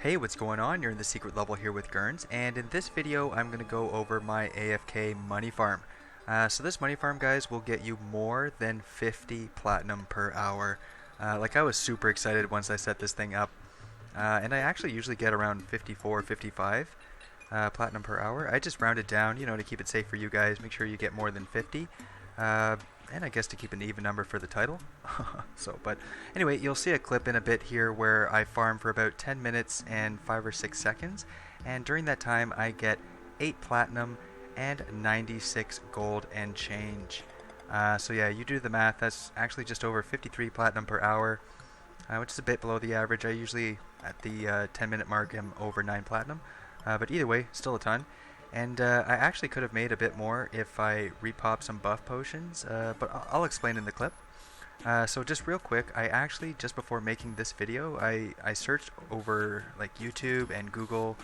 Hey, what's going on? You're in the secret level here with Gurns, and in this video I'm going to go over my AFK money farm. So this money farm, guys, will get you more than 50 platinum per hour. I was super excited once I set this thing up, and I actually usually get around 54, 55 platinum per hour. I just rounded down, to keep it safe for you guys. Make sure you get more than 50. And I guess to keep an even number for the title. But anyway, you'll see a clip in a bit here where I farm for about 10 minutes and 5 or 6 seconds, and during that time I get 8 platinum and 96 gold and change. So yeah, you do the math, that's actually just over 53 platinum per hour, which is a bit below the average. I usually, at the 10 minute mark, am over 9 platinum, but either way, still a ton. And I actually could have made a bit more if I repop some buff potions, but I'll explain in the clip. So just real quick, I actually, just before making this video, I searched over YouTube and Google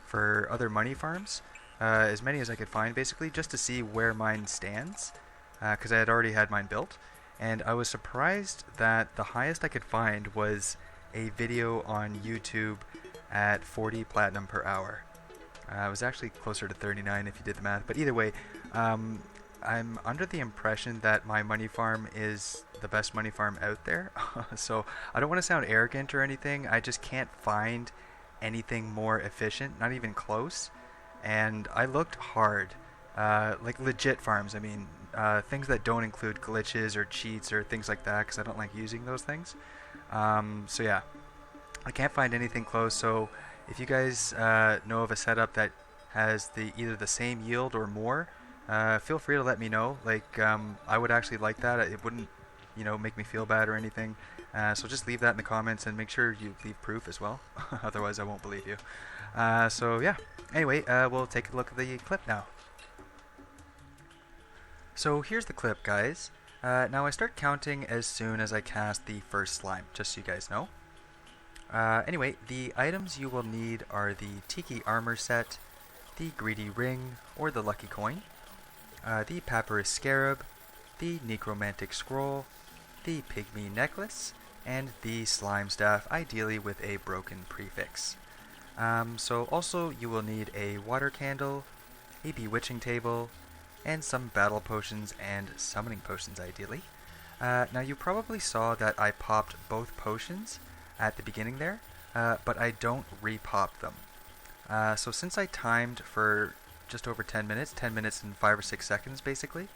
for other money farms, as many as I could find basically, just to see where mine stands, because I had already had mine built. And I was surprised that the highest I could find was a video on YouTube at 40 platinum per hour. It was actually closer to 39 if you did the math, but either way, I'm under the impression that my money farm is the best money farm out there. So I don't want to sound arrogant or anything, I just can't find anything more efficient, not even close. And I looked hard, legit farms, things that don't include glitches or cheats or things like that, because I don't like using those things. So yeah, I can't find anything close. So if you guys know of a setup that has either the same yield or more, feel free to let me know. I would actually like that. It wouldn't, make me feel bad or anything. So just leave that in the comments and make sure you leave proof as well. Otherwise, I won't believe you. So yeah. Anyway, we'll take a look at the clip now. So here's the clip, guys. Now I start counting as soon as I cast the first slime, just so you guys know. Anyway, the items you will need are the Tiki armor set, the greedy ring or the lucky coin, the Paparus Scarab, the Necromantic scroll, the Pygmy necklace, and the slime staff, ideally with a broken prefix. So also you will need a water candle, a bewitching table, and some battle potions and summoning potions ideally. Now you probably saw that I popped both potions at the beginning there, but I don't repop them. So since I timed for just over 10 minutes and 5 or 6 seconds basically,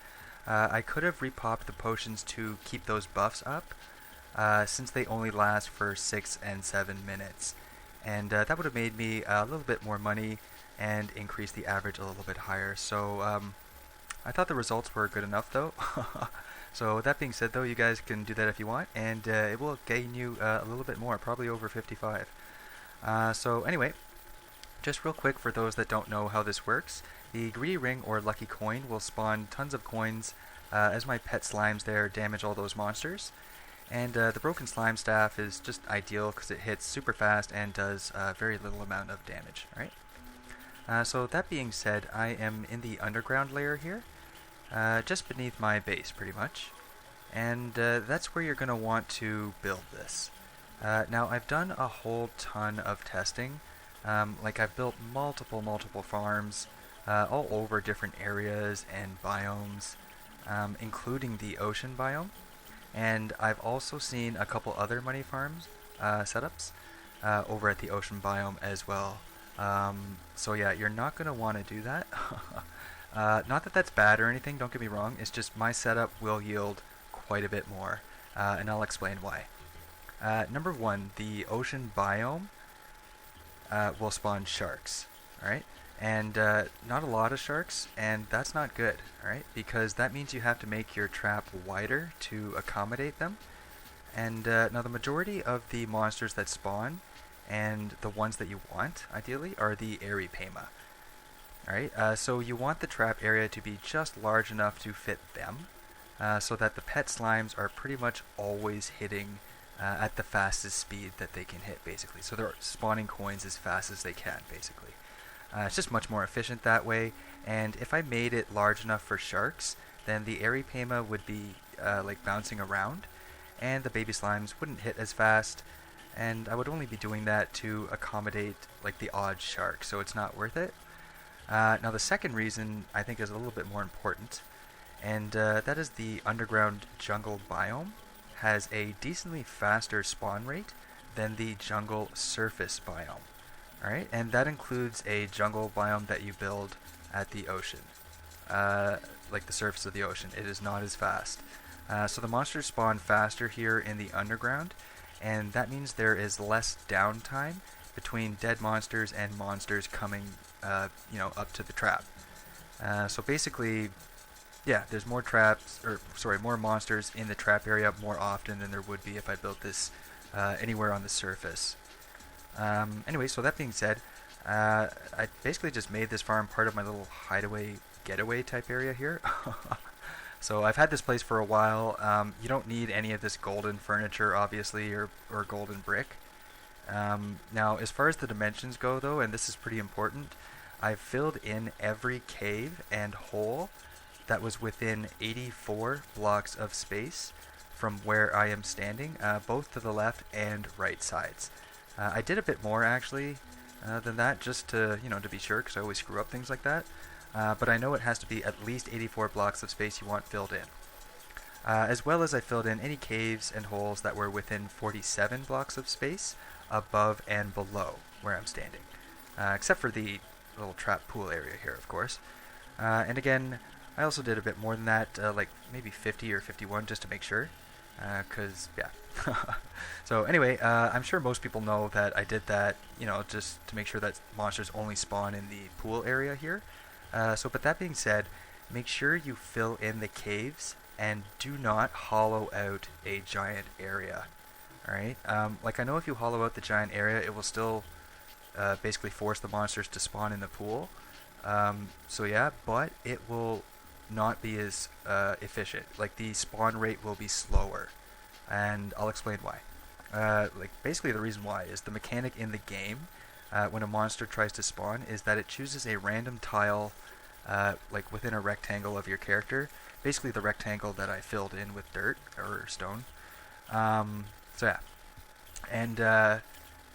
I could have repopped the potions to keep those buffs up, since they only last for 6 and 7 minutes. And that would have made me a little bit more money and increased the average a little bit higher. So I thought the results were good enough though. So that being said though, you guys can do that if you want, and it will gain you a little bit more, probably over 55. So anyway, just real quick for those that don't know how this works, the greedy ring or lucky coin will spawn tons of coins as my pet slimes there damage all those monsters. And the broken slime staff is just ideal because it hits super fast and does very little amount of damage. Alright? So that being said, I am in the underground layer here, just beneath my base pretty much, and that's where you're going to want to build this. Now I've done a whole ton of testing, I've built multiple farms all over different areas and biomes, including the ocean biome, and I've also seen a couple other money farms setups over at the ocean biome as well. So yeah, you're not going to want to do that. Not that that's bad or anything, don't get me wrong, it's just my setup will yield quite a bit more, and I'll explain why. Number one, the ocean biome will spawn sharks, alright? And not a lot of sharks, and that's not good, alright? Because that means you have to make your trap wider to accommodate them. And now the majority of the monsters that spawn, and the ones that you want, ideally, are the Aripema. Alright, so you want the trap area to be just large enough to fit them, so that the pet slimes are pretty much always hitting at the fastest speed that they can hit, basically. So they're spawning coins as fast as they can, basically. It's just much more efficient that way, and if I made it large enough for sharks, then the Aripema would be bouncing around, and the baby slimes wouldn't hit as fast, and I would only be doing that to accommodate like the odd shark, so it's not worth it. Now the second reason I think is a little bit more important, and that is the underground jungle biome has a decently faster spawn rate than the jungle surface biome. Alright, and that includes a jungle biome that you build at the ocean. Like the surface of the ocean, it is not as fast. So the monsters spawn faster here in the underground, and that means there is less downtime between dead monsters and monsters coming, up to the trap. So basically, yeah, there's more more monsters in the trap area more often than there would be if I built this anywhere on the surface. Anyway, so that being said, I basically just made this farm part of my little hideaway, getaway type area here. So I've had this place for a while. You don't need any of this golden furniture, obviously, or golden brick. Now, as far as the dimensions go, though, and this is pretty important, I've filled in every cave and hole that was within 84 blocks of space from where I am standing, both to the left and right sides. I did a bit more, actually, than that, just to be sure, because I always screw up things like that. But I know it has to be at least 84 blocks of space you want filled in. As well as I filled in any caves and holes that were within 47 blocks of space above and below where I'm standing. Except for the little trap pool area here, of course. And again, I also did a bit more than that, like maybe 50 or 51 just to make sure. Because, yeah. So anyway, I'm sure most people know that I did that, just to make sure that monsters only spawn in the pool area here. But that being said, make sure you fill in the caves and do not hollow out a giant area. Alright? Like, I know if you hollow out the giant area, it will still basically force the monsters to spawn in the pool. So yeah, but it will not be as efficient. Like, the spawn rate will be slower. And I'll explain why. Basically the reason why is the mechanic in the game, when a monster tries to spawn, is that it chooses a random tile within a rectangle of your character, basically the rectangle that I filled in with dirt or stone. So yeah, and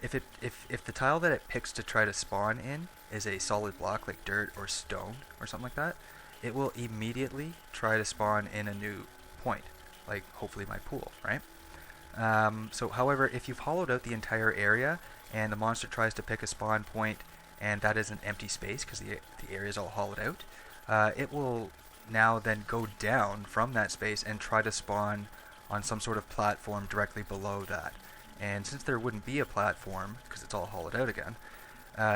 if the tile that it picks to try to spawn in is a solid block like dirt or stone or something like that, it will immediately try to spawn in a new point, like hopefully my pool, right? However, if you've hollowed out the entire area and the monster tries to pick a spawn point and that is an empty space because the area is all hollowed out, it will now then go down from that space and try to spawn on some sort of platform directly below that. And since there wouldn't be a platform because it's all hollowed out again,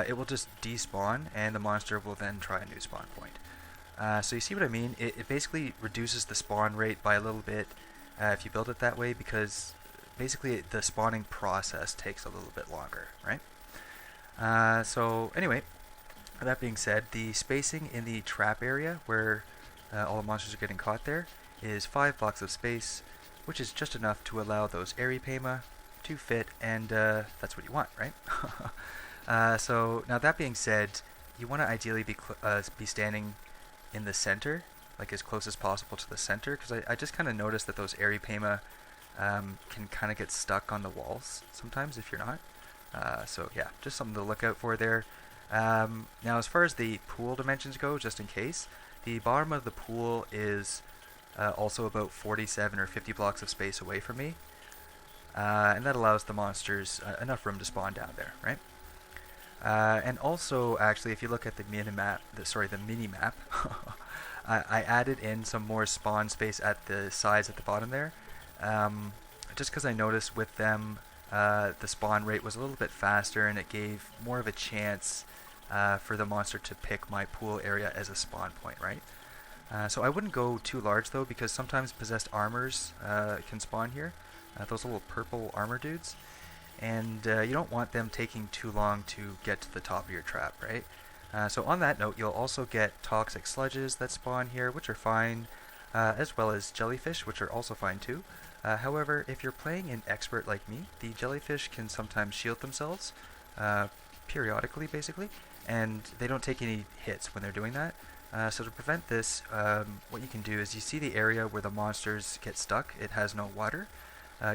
it will just despawn and the monster will then try a new spawn point. So you see what I mean? It basically reduces the spawn rate by a little bit if you build it that way, because basically the spawning process takes a little bit longer, right? So anyway, that being said, the spacing in the trap area where all the monsters are getting caught there is 5 blocks of space, which is just enough to allow those Pygmy to fit, and that's what you want, right? So now that being said, you want to ideally be standing in the center, like as close as possible to the center, because I just kind of noticed that those Pygmy can kind of get stuck on the walls sometimes if you're not. So yeah, just something to look out for there. Now as far as the pool dimensions go, just in case, the bottom of the pool is also about 47 or 50 blocks of space away from me. And that allows the monsters enough room to spawn down there, right? And also, actually, if you look at the minimap, I added in some more spawn space at the sides at the bottom there, just because I noticed with them the spawn rate was a little bit faster and it gave more of a chance for the monster to pick my pool area as a spawn point, right? So I wouldn't go too large though, because sometimes possessed armors can spawn here, those little purple armor dudes, and you don't want them taking too long to get to the top of your trap, right? So on that note, you'll also get toxic sludges that spawn here, which are fine, as well as jellyfish, which are also fine too. However, if you're playing an expert like me, the jellyfish can sometimes shield themselves, periodically basically, and they don't take any hits when they're doing that. So to prevent this, what you can do is you see the area where the monsters get stuck, it has no water.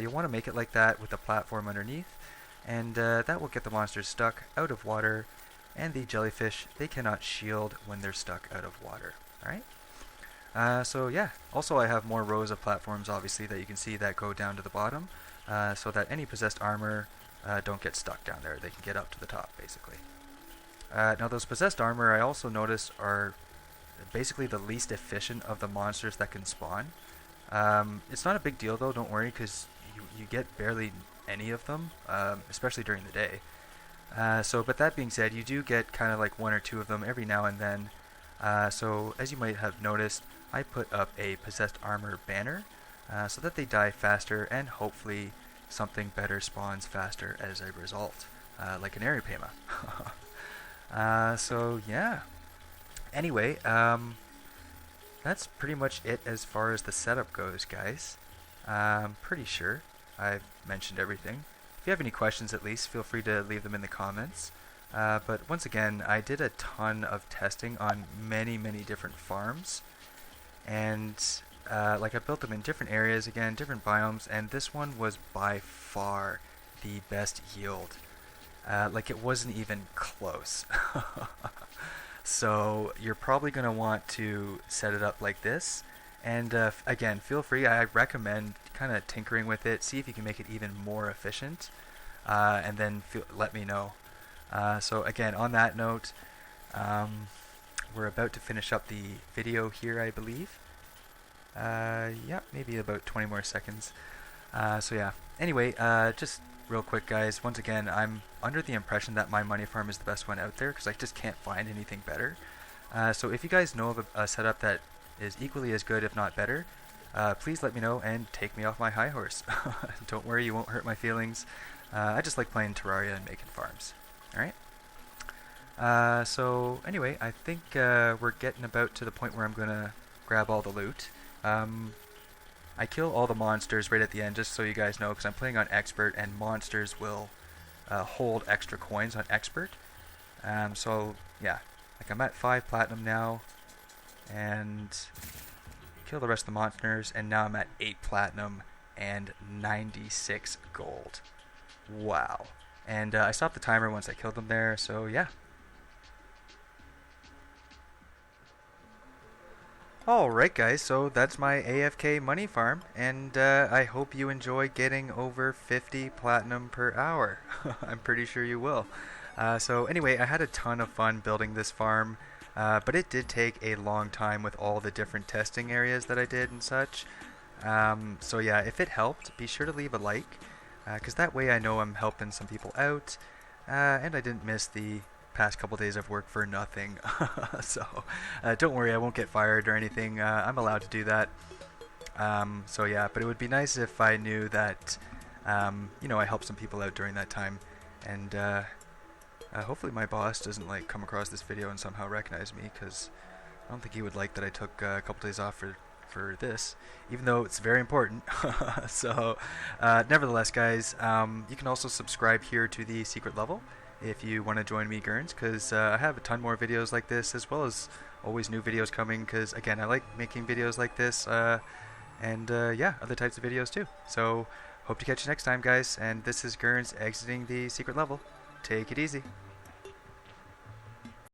You'll want to make it like that with a platform underneath, and that will get the monsters stuck out of water, and the jellyfish, they cannot shield when they're stuck out of water. Alright? So yeah, also I have more rows of platforms obviously that you can see that go down to the bottom, so that any possessed armor don't get stuck down there. They can get up to the top basically. Now those possessed armor I also noticed are basically the least efficient of the monsters that can spawn. It's not a big deal though, don't worry, because you get barely any of them, especially during the day. But that being said, you do get kind of like one or two of them every now and then. So as you might have noticed, I put up a possessed armor banner so that they die faster and hopefully something better spawns faster as a result, like an Aripema. So yeah. Anyway, that's pretty much it as far as the setup goes, guys. I'm pretty sure I've mentioned everything. If you have any questions at least, feel free to leave them in the comments. But once again, I did a ton of testing on many different farms. And like I built them in different areas, again, different biomes, and this one was by far the best yield. Like it wasn't even close. So you're probably going to want to set it up like this. And again, feel free, I recommend kind of tinkering with it, see if you can make it even more efficient, and then let me know. So again, on that note, we're about to finish up the video here, I believe. Yeah, maybe about 20 more seconds. So yeah, anyway, just real quick guys, once again, I'm under the impression that my money farm is the best one out there, because I just can't find anything better. So if you guys know of a setup that is equally as good, if not better, please let me know and take me off my high horse. Don't worry, you won't hurt my feelings. I just like playing Terraria and making farms. Alright? So anyway, I think we're getting about to the point where I'm gonna grab all the loot. I kill all the monsters right at the end, just so you guys know, because I'm playing on Expert, and monsters will hold extra coins on Expert. So yeah, like I'm at 5 platinum now, and kill the rest of the monsters, and now I'm at 8 platinum and 96 gold. Wow. And I stopped the timer once I killed them there, so yeah. Alright guys, so that's my AFK money farm, and I hope you enjoy getting over 50 platinum per hour. I'm pretty sure you will. So anyway, I had a ton of fun building this farm, but it did take a long time with all the different testing areas that I did and such. So yeah, if it helped, be sure to leave a like, because that way I know I'm helping some people out, and I didn't miss the past couple days of work for nothing. So don't worry, I won't get fired or anything. I'm allowed to do that. So yeah, but it would be nice if I knew that you know, I helped some people out during that time, and hopefully my boss doesn't like come across this video and somehow recognize me, because I don't think he would like that I took a couple days off for this, even though it's very important. So nevertheless guys, you can also subscribe here to the secret level if you want to join me, Gurns, because I have a ton more videos like this, as well as always new videos coming, because again, I like making videos like this, and yeah, other types of videos too. So hope to catch you next time guys, and this is Gurns exiting the secret level. Take it easy.